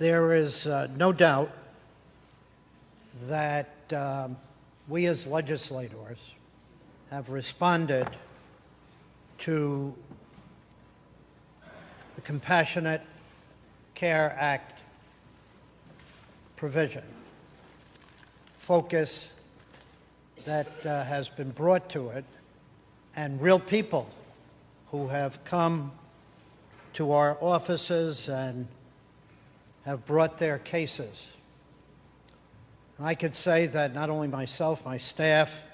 There is no doubt that we as legislators have responded to the Compassionate Care Act provision, focus that has been brought to it, and real people who have come to our offices and have brought their cases. And I could say that not only myself, my staff,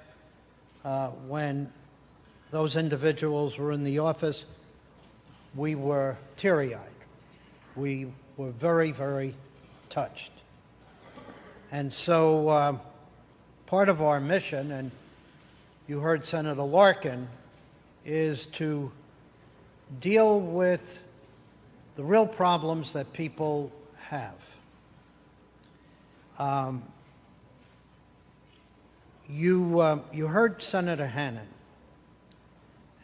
when those individuals were in the office, we were teary-eyed. We were very, very touched. And so part of our mission, and you heard Senator Larkin, is to deal with the real problems that people have. You heard Senator Hannan,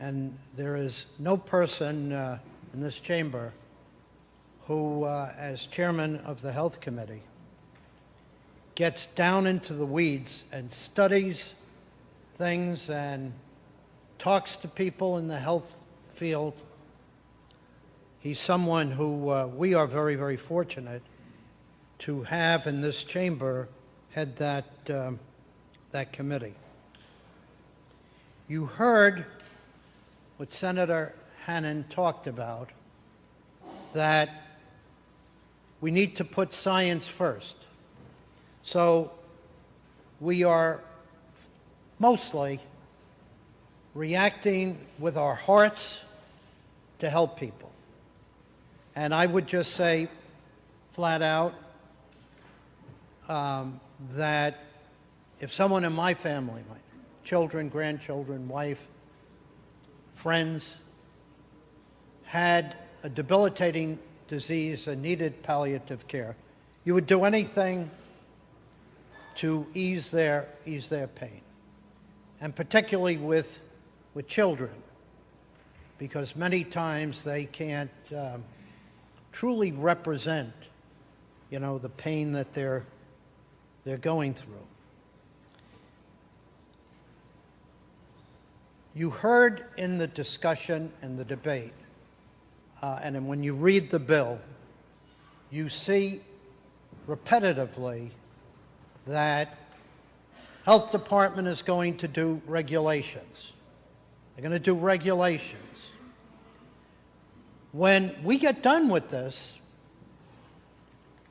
and there is no person in this chamber who, as chairman of the Health Committee, gets down into the weeds and studies things and talks to people in the health field. He's someone who we are very, very fortunate to have in this chamber head that committee. You heard what Senator Hannan talked about, that we need to put science first. So we are mostly reacting with our hearts to help people. And I would just say flat out that if someone in my family, my children, grandchildren, wife, friends, had a debilitating disease and needed palliative care, you would do anything to ease their pain, and particularly with children, because many times they can't truly represent, the pain that they're going through. You heard in the discussion and the debate, and then when you read the bill, you see repetitively that health department is going to do regulations. They're going to do regulations. When we get done with this,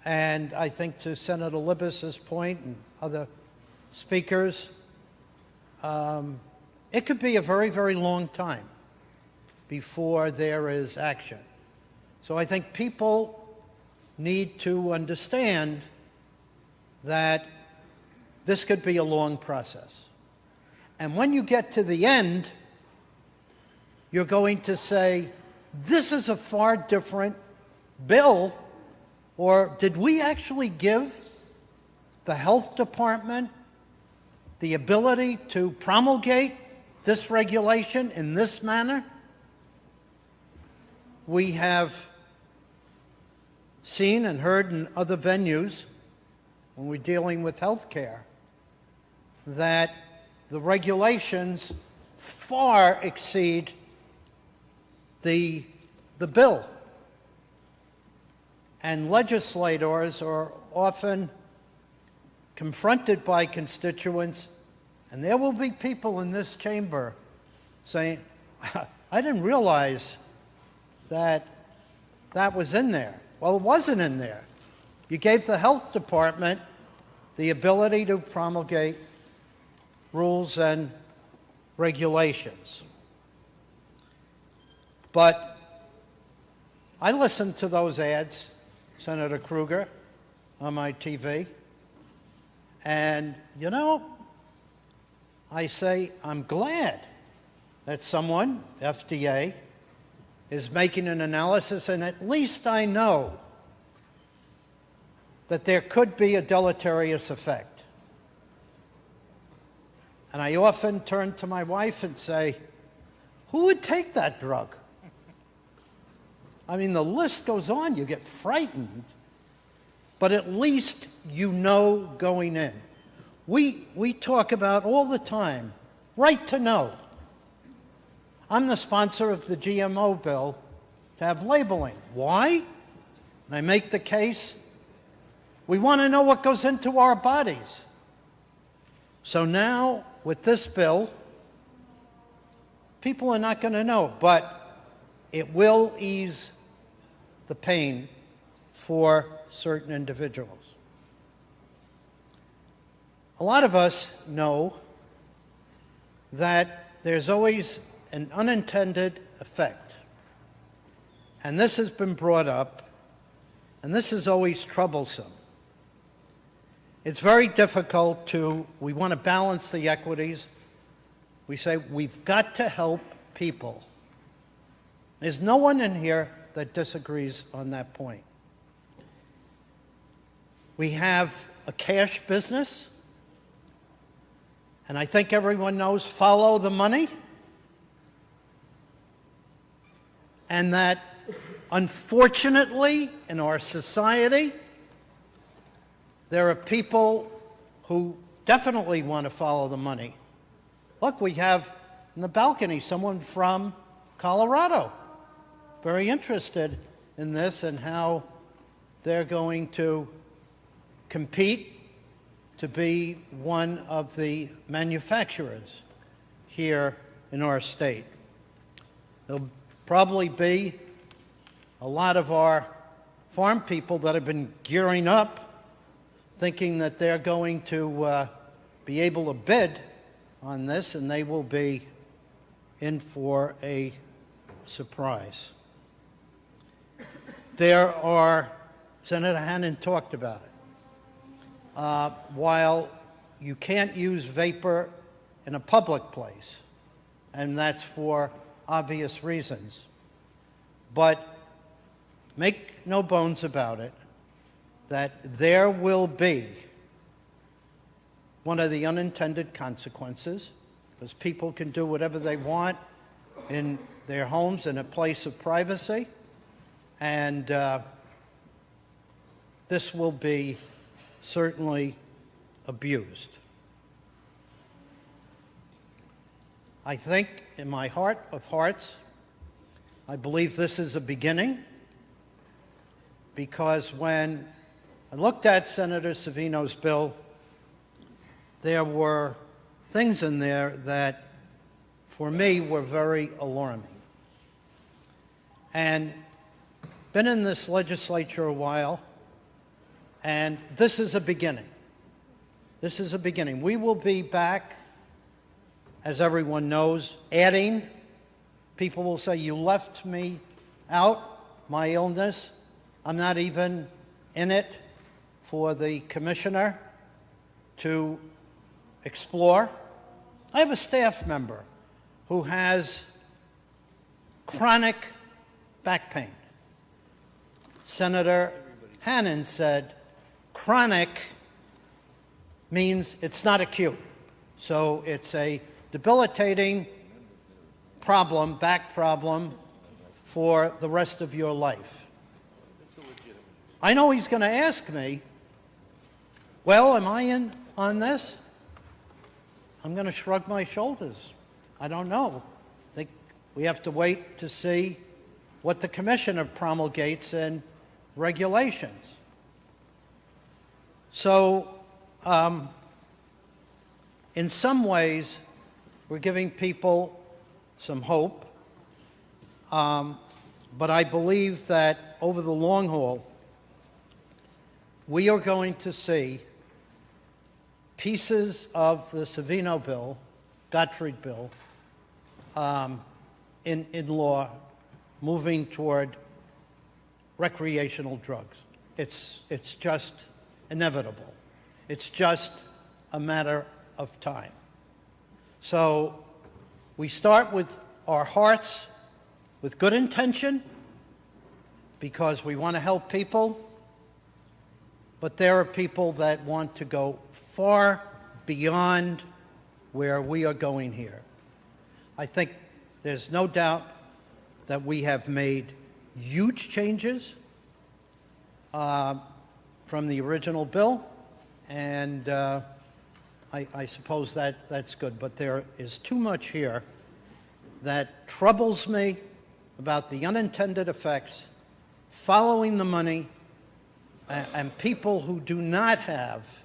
and I think to Senator Libis's point and other speakers, it could be a very, very long time before there is action. So I think people need to understand that this could be a long process. And when you get to the end, you're going to say, this is a far different bill, or did we actually give the health department the ability to promulgate this regulation in this manner? We have seen and heard in other venues when we're dealing with health care that the regulations far exceed the bill. And legislators are often confronted by constituents, and there will be people in this chamber saying, I didn't realize that was in there. Well, it wasn't in there. You gave the health department the ability to promulgate rules and regulations. But I listened to those ads, Senator Kruger, on my TV, and I say, I'm glad that someone, FDA, is making an analysis, and at least I know that there could be a deleterious effect. And I often turn to my wife and say, who would take that drug? I mean, the list goes on. You get frightened but at least you know going in. We talk about all the time, right to know. I'm the sponsor of the GMO bill to have labeling. Why? And I make the case, we want to know what goes into our bodies. So now, with this bill, people are not going to know, but it will ease the pain for certain individuals. A lot of us know that there's always an unintended effect. And this has been brought up, and this is always troublesome. It's very difficult we want to balance the equities. We say we've got to help people. There's no one in here that disagrees on that point. We have a cash business, and I think everyone knows follow the money, and that unfortunately in our society there are people who definitely want to follow the money. Look, we have in the balcony someone from Colorado, very interested in this and how they're going to compete to be one of the manufacturers here in our state. There'll probably be a lot of our farm people that have been gearing up, thinking that they're going to be able to bid on this, and they will be in for a surprise. There are, Senator Hannan talked about it, while you can't use vapor in a public place, and that's for obvious reasons, but make no bones about it, that there will be one of the unintended consequences, because people can do whatever they want in their homes in a place of privacy, and this will be certainly abused. I think in my heart of hearts, I believe this is a beginning, because when I looked at Senator Savino's bill, there were things in there that, for me, were very alarming. And been in this legislature a while, and this is a beginning. This is a beginning. We will be back, as everyone knows, adding. People will say, you left me out, my illness. I'm not even in it for the commissioner to explore. I have a staff member who has chronic back pain. Senator Hannan said chronic means it's not acute. So it's a debilitating problem, back problem, for the rest of your life. I know he's going to ask me, well, am I in on this? I'm going to shrug my shoulders. I don't know. I think we have to wait to see what the commissioner promulgates in regulations. So, in some ways, we're giving people some hope, but I believe that over the long haul, we are going to see pieces of the Savino bill, Gottfried bill, in law moving toward recreational drugs. It's just inevitable. It's just a matter of time. So we start with our hearts, with good intention, because we want to help people, but there are people that want to go far beyond where we are going here. I think there's no doubt that we have made huge changes from from the original bill, and I suppose that's good. But there is too much here that troubles me about the unintended effects, following the money, and people who do not have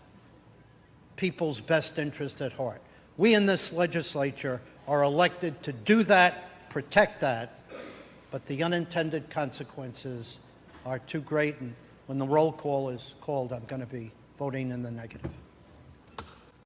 people's best interest at heart. We in this legislature are elected to do that, protect that, but the unintended consequences are too great, and when the roll call is called, I'm going to be voting in the negative.